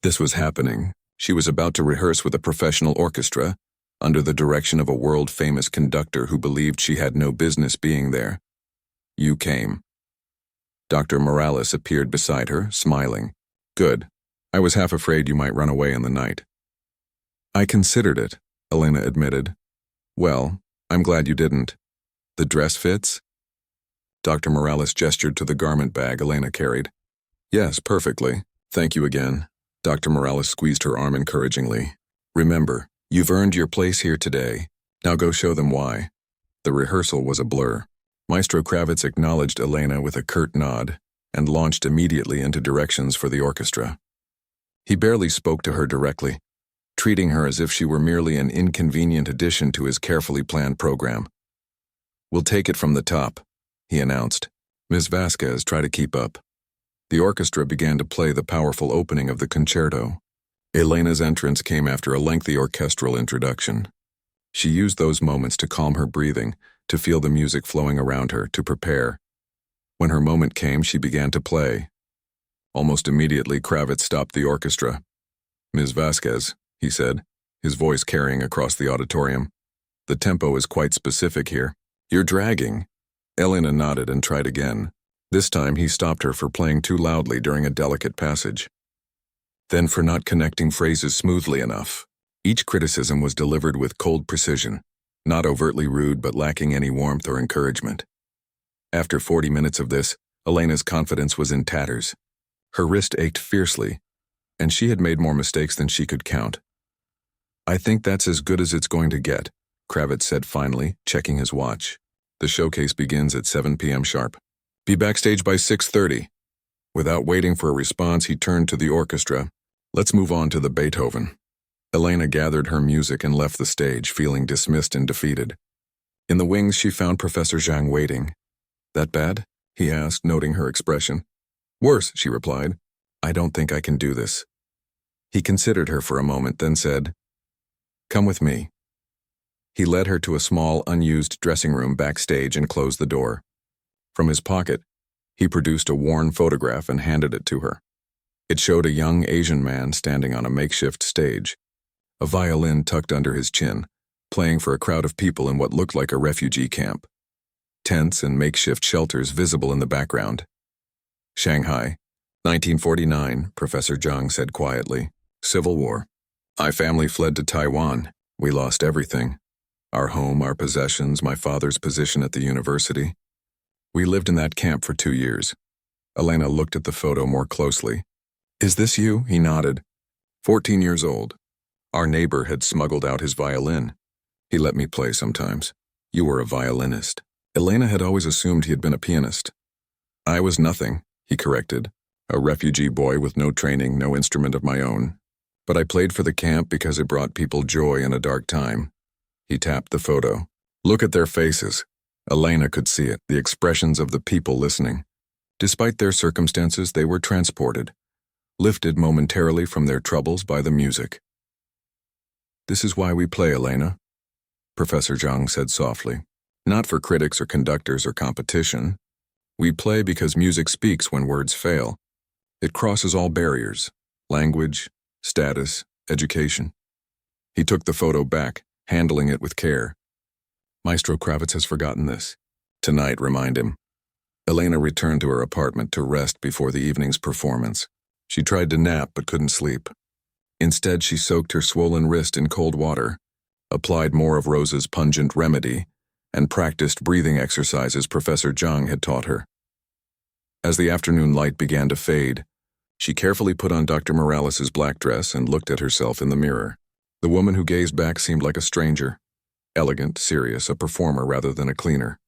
This was happening. She was about to rehearse with a professional orchestra, under the direction of a world-famous conductor who believed she had no business being there. You came. Dr. Morales appeared beside her, smiling. Good. I was half afraid you might run away in the night. I considered it, Elena admitted. Well, I'm glad you didn't. The dress fits? Dr. Morales gestured to the garment bag Elena carried. Yes, perfectly. Thank you again. Dr. Morales squeezed her arm encouragingly. Remember, you've earned your place here today. Now go show them why. The rehearsal was a blur. Maestro Kravitz acknowledged Elena with a curt nod and launched immediately into directions for the orchestra. He barely spoke to her directly, treating her as if she were merely an inconvenient addition to his carefully planned program. We'll take it from the top, he announced. Ms. Vasquez, try to keep up. The orchestra began to play the powerful opening of the concerto. Elena's entrance came after a lengthy orchestral introduction. She used those moments to calm her breathing, to feel the music flowing around her, to prepare. When her moment came, she began to play. Almost immediately, Kravitz stopped the orchestra. Ms. Vasquez, he said, his voice carrying across the auditorium. The tempo is quite specific here. You're dragging. Elena nodded and tried again. This time he stopped her for playing too loudly during a delicate passage. Then for not connecting phrases smoothly enough. Each criticism was delivered with cold precision, not overtly rude but lacking any warmth or encouragement. After 40 minutes of this, Elena's confidence was in tatters. Her wrist ached fiercely, and she had made more mistakes than she could count. I think that's as good as it's going to get, Kravitz said finally, checking his watch. The showcase begins at 7 p.m. sharp. Be backstage by 6:30. Without waiting for a response, he turned to the orchestra. Let's move on to the Beethoven. Elena gathered her music and left the stage, feeling dismissed and defeated. In the wings, she found Professor Zhang waiting. That bad? He asked, noting her expression. Worse, she replied. I don't think I can do this. He considered her for a moment, then said, Come with me. He led her to a small, unused dressing room backstage and closed the door. From his pocket, he produced a worn photograph and handed it to her. It showed a young Asian man standing on a makeshift stage, a violin tucked under his chin, playing for a crowd of people in what looked like a refugee camp. Tents and makeshift shelters visible in the background. Shanghai, 1949, Professor Zhang said quietly. Civil War. My family fled to Taiwan. We lost everything. Our home, our possessions, my father's position at the university. We lived in that camp for 2 years. Elena looked at the photo more closely. Is this you? He nodded. 14 years old. Our neighbor had smuggled out his violin. He let me play sometimes. You were a violinist. Elena had always assumed he had been a pianist. I was nothing, he corrected. A refugee boy with no training, no instrument of my own. But I played for the camp because it brought people joy in a dark time. He tapped the photo. Look at their faces. Elena could see it, the expressions of the people listening. Despite their circumstances, they were transported, lifted momentarily from their troubles by the music. This is why we play, Elena, Professor Zhang said softly. Not for critics or conductors or competition. We play because music speaks when words fail. It crosses all barriers, language, status, education. He took the photo back, handling it with care. Maestro Kravitz has forgotten this. Tonight, remind him. Elena returned to her apartment to rest before the evening's performance. She tried to nap but couldn't sleep. Instead, she soaked her swollen wrist in cold water, applied more of Rose's pungent remedy, and practiced breathing exercises Professor Zhang had taught her. As the afternoon light began to fade, she carefully put on Dr. Morales's black dress and looked at herself in the mirror. The woman who gazed back seemed like a stranger. Elegant, serious, a performer rather than a cleaner.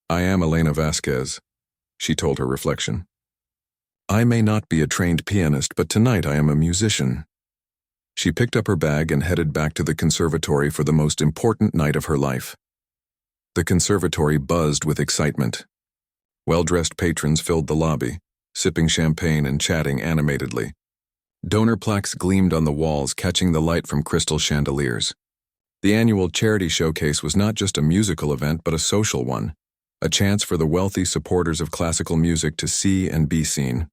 I am Elena Vasquez, she told her reflection. I may not be a trained pianist, but tonight I am a musician. She picked up her bag and headed back to the conservatory for the most important night of her life. The conservatory buzzed with excitement. Well-dressed patrons filled the lobby, sipping champagne and chatting animatedly. Donor plaques gleamed on the walls, catching the light from crystal chandeliers. The annual charity showcase was not just a musical event, but a social one, a chance for the wealthy supporters of classical music to see and be seen.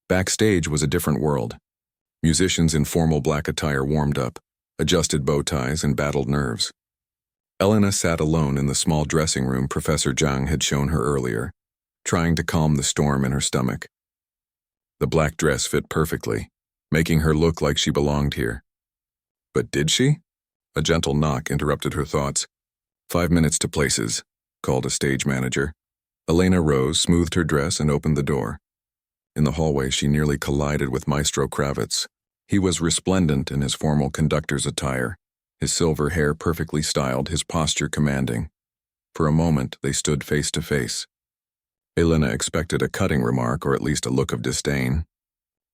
Backstage was a different world. Musicians in formal black attire warmed up, adjusted bow ties, and battled nerves. Elena sat alone in the small dressing room Professor Zhang had shown her earlier, trying to calm the storm in her stomach. The black dress fit perfectly, making her look like she belonged here. But did she? A gentle knock interrupted her thoughts. 5 minutes to places, called a stage manager. Elena rose, smoothed her dress, and opened the door. In the hallway, she nearly collided with Maestro Kravitz. He was resplendent in his formal conductor's attire, his silver hair perfectly styled, his posture commanding. For a moment, they stood face to face. Elena expected a cutting remark or at least a look of disdain.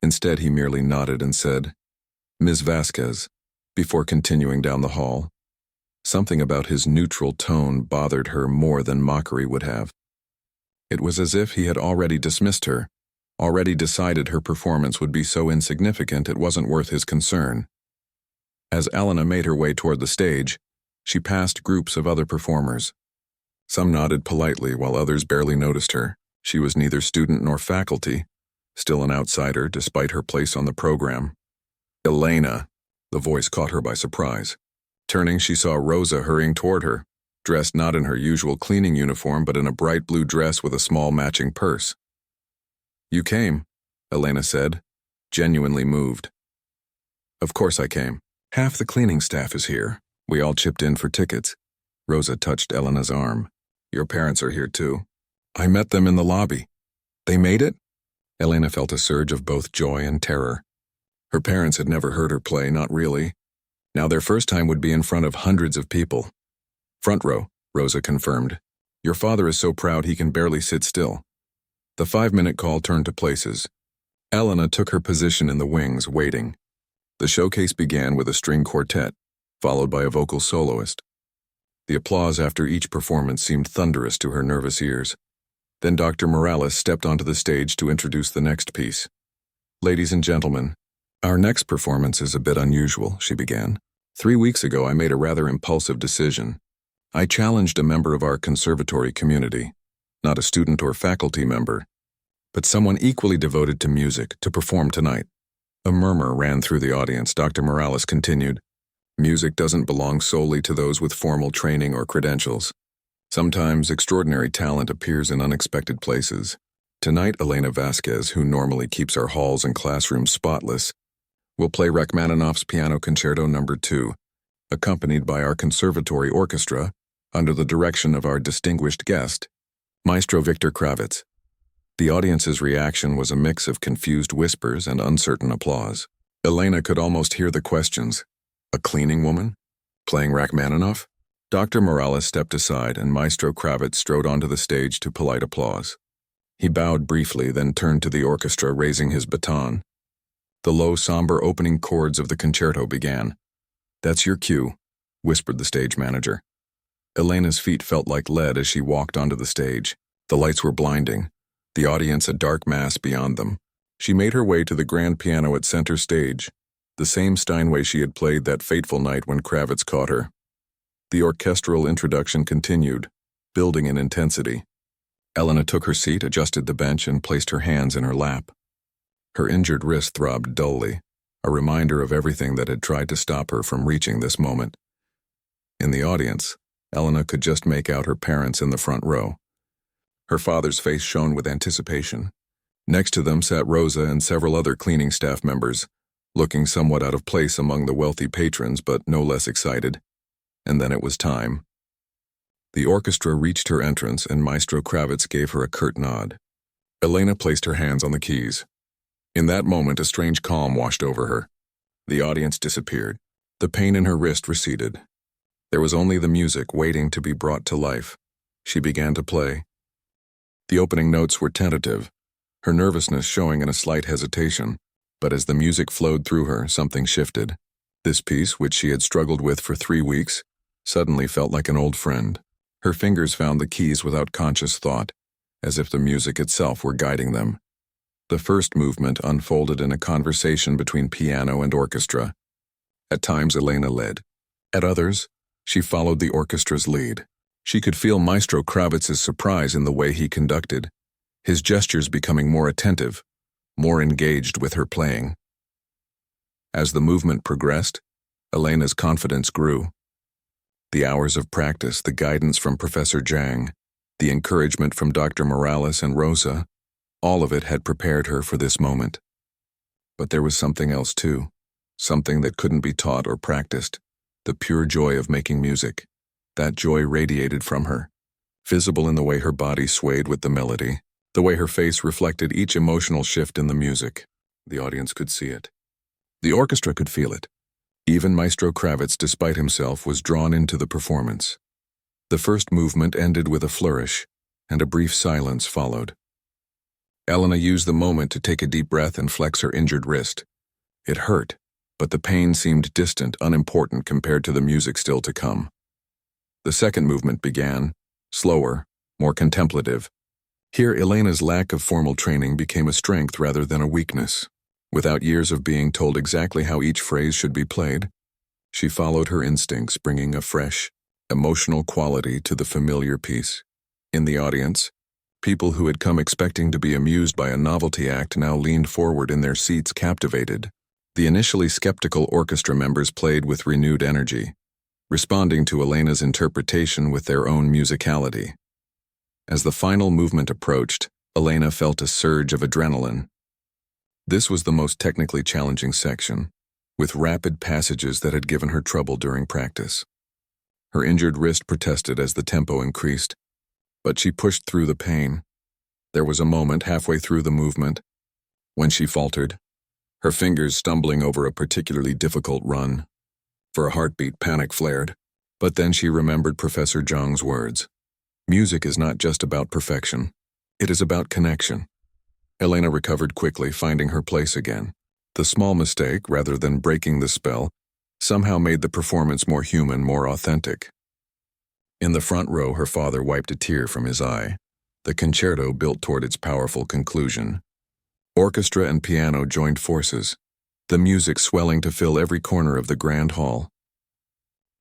Instead, he merely nodded and said, "Ms. Vasquez," before continuing down the hall. Something about his neutral tone bothered her more than mockery would have. It was as if he had already dismissed her, already decided her performance would be so insignificant it wasn't worth his concern. As Elena made her way toward the stage, she passed groups of other performers. Some nodded politely while others barely noticed her. She was neither student nor faculty, still an outsider despite her place on the program. "Elena," the voice caught her by surprise. Turning, she saw Rosa hurrying toward her, dressed not in her usual cleaning uniform but in a bright blue dress with a small matching purse. "You came," Elena said, genuinely moved. "Of course I came. Half the cleaning staff is here. We all chipped in for tickets." Rosa touched Elena's arm. "Your parents are here too. I met them in the lobby." "They made it?" Elena felt a surge of both joy and terror. Her parents had never heard her play, not really. Now their first time would be in front of hundreds of people. "Front row," Rosa confirmed. "Your father is so proud he can barely sit still." The 5-minute call turned to places. Elena took her position in the wings, waiting. The showcase began with a string quartet, followed by a vocal soloist. The applause after each performance seemed thunderous to her nervous ears. Then Dr. Morales stepped onto the stage to introduce the next piece. "Ladies and gentlemen, our next performance is a bit unusual," she began. 3 weeks ago, I made a rather impulsive decision. I challenged a member of our conservatory community, not a student or faculty member, but someone equally devoted to music, to perform tonight. A murmur ran through the audience. Dr. Morales continued, "Music doesn't belong solely to those with formal training or credentials. Sometimes extraordinary talent appears in unexpected places. Tonight, Elena Vasquez, who normally keeps our halls and classrooms spotless, will play Rachmaninoff's Piano Concerto No. 2, accompanied by our conservatory orchestra, under the direction of our distinguished guest, Maestro Victor Kravitz." The audience's reaction was a mix of confused whispers and uncertain applause. Elena could almost hear the questions. A cleaning woman? Playing Rachmaninoff? Dr. Morales stepped aside and Maestro Kravitz strode onto the stage to polite applause. He bowed briefly, then turned to the orchestra, raising his baton. The low, somber opening chords of the concerto began. "That's your cue," whispered the stage manager. Elena's feet felt like lead as she walked onto the stage. The lights were blinding, the audience a dark mass beyond them. She made her way to the grand piano at center stage, the same Steinway she had played that fateful night when Kravitz caught her. The orchestral introduction continued, building in intensity. Elena took her seat, adjusted the bench, and placed her hands in her lap. Her injured wrist throbbed dully, a reminder of everything that had tried to stop her from reaching this moment. In the audience, Elena could just make out her parents in the front row. Her father's face shone with anticipation. Next to them sat Rosa and several other cleaning staff members, looking somewhat out of place among the wealthy patrons but no less excited. And then it was time. The orchestra reached her entrance and Maestro Kravitz gave her a curt nod. Elena placed her hands on the keys. In that moment, a strange calm washed over her. The audience disappeared. The pain in her wrist receded. There was only the music waiting to be brought to life. She began to play. The opening notes were tentative, her nervousness showing in a slight hesitation, but as the music flowed through her, something shifted. This piece, which she had struggled with for 3 weeks, suddenly felt like an old friend. Her fingers found the keys without conscious thought, as if the music itself were guiding them. The first movement unfolded in a conversation between piano and orchestra. At times, Elena led. At others, she followed the orchestra's lead. She could feel Maestro Kravitz's surprise in the way he conducted, his gestures becoming more attentive, more engaged with her playing. As the movement progressed, Elena's confidence grew. The hours of practice, the guidance from Professor Zhang, the encouragement from Dr. Morales and Rosa, all of it had prepared her for this moment. But there was something else too, something that couldn't be taught or practiced, the pure joy of making music. That joy radiated from her, visible in the way her body swayed with the melody, the way her face reflected each emotional shift in the music. The audience could see it. The orchestra could feel it. Even Maestro Kravitz, despite himself, was drawn into the performance. The first movement ended with a flourish, and a brief silence followed. Elena used the moment to take a deep breath and flex her injured wrist. It hurt, but the pain seemed distant, unimportant compared to the music still to come. The second movement began, slower, more contemplative. Here, Elena's lack of formal training became a strength rather than a weakness. Without years of being told exactly how each phrase should be played, she followed her instincts, bringing a fresh, emotional quality to the familiar piece. In the audience, people who had come expecting to be amused by a novelty act now leaned forward in their seats, captivated. The initially skeptical orchestra members played with renewed energy, responding to Elena's interpretation with their own musicality. As the final movement approached, Elena felt a surge of adrenaline. This was the most technically challenging section, with rapid passages that had given her trouble during practice. Her injured wrist protested as the tempo increased, but she pushed through the pain. There was a moment halfway through the movement when she faltered, her fingers stumbling over a particularly difficult run. For a heartbeat, panic flared, but then she remembered Professor Zhang's words. Music is not just about perfection. It is about connection. Elena recovered quickly, finding her place again. The small mistake, rather than breaking the spell, somehow made the performance more human, more authentic. In the front row, her father wiped a tear from his eye. The concerto built toward its powerful conclusion. Orchestra and piano joined forces, the music swelling to fill every corner of the grand hall.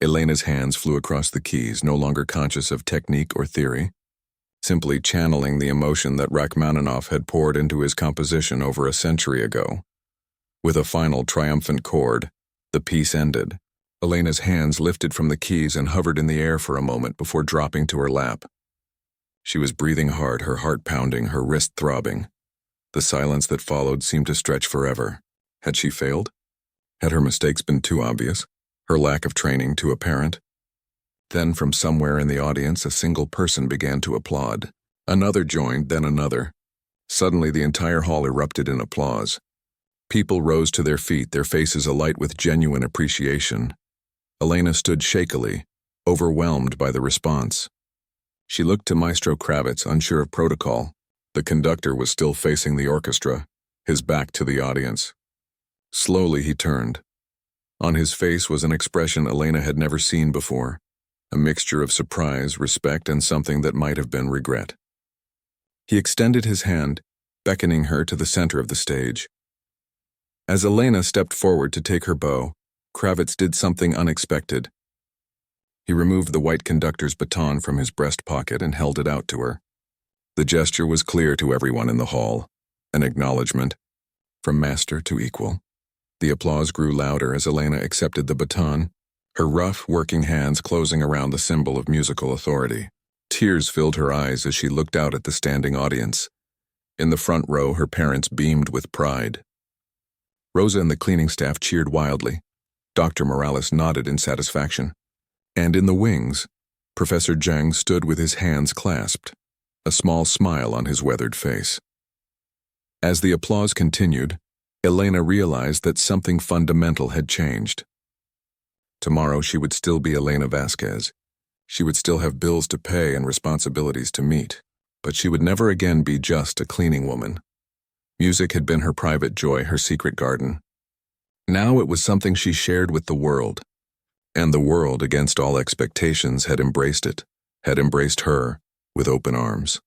Elena's hands flew across the keys, no longer conscious of technique or theory, simply channeling the emotion that Rachmaninoff had poured into his composition over a century ago. With a final triumphant chord, the piece ended. Elena's hands lifted from the keys and hovered in the air for a moment before dropping to her lap. She was breathing hard, her heart pounding, her wrist throbbing. The silence that followed seemed to stretch forever. Had she failed? Had her mistakes been too obvious? Her lack of training too apparent? Then from somewhere in the audience, a single person began to applaud. Another joined, then another. Suddenly the entire hall erupted in applause. People rose to their feet, their faces alight with genuine appreciation. Elena stood shakily, overwhelmed by the response. She looked to Maestro Kravitz, unsure of protocol. The conductor was still facing the orchestra, his back to the audience. Slowly he turned. On his face was an expression Elena had never seen before, a mixture of surprise, respect, and something that might have been regret. He extended his hand, beckoning her to the center of the stage. As Elena stepped forward to take her bow, Kravitz did something unexpected. He removed the white conductor's baton from his breast pocket and held it out to her. The gesture was clear to everyone in the hall, an acknowledgement, from master to equal. The applause grew louder as Elena accepted the baton, her rough, working hands closing around the symbol of musical authority. Tears filled her eyes as she looked out at the standing audience. In the front row, her parents beamed with pride. Rosa and the cleaning staff cheered wildly. Dr. Morales nodded in satisfaction. And in the wings, Professor Zhang stood with his hands clasped, a small smile on his weathered face. As the applause continued, Elena realized that something fundamental had changed. Tomorrow she would still be Elena Vasquez. She would still have bills to pay and responsibilities to meet, but she would never again be just a cleaning woman. Music had been her private joy, her secret garden. Now it was something she shared with the world, and the world, against all expectations, had embraced it, had embraced her with open arms.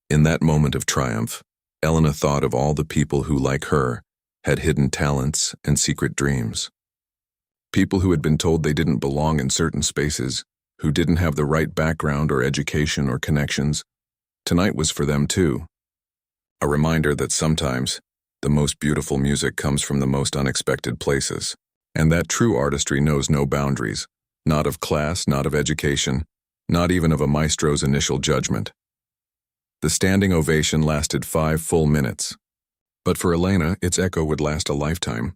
In that moment of triumph, Elena thought of all the people who, like her, had hidden talents and secret dreams. People who had been told they didn't belong in certain spaces, who didn't have the right background or education or connections. Tonight was for them too. A reminder that sometimes The most beautiful music comes from the most unexpected places. And that true artistry knows no boundaries, not of class, not of education, not even of a maestro's initial judgment. The standing ovation lasted 5 full minutes. But for Elena, its echo would last a lifetime.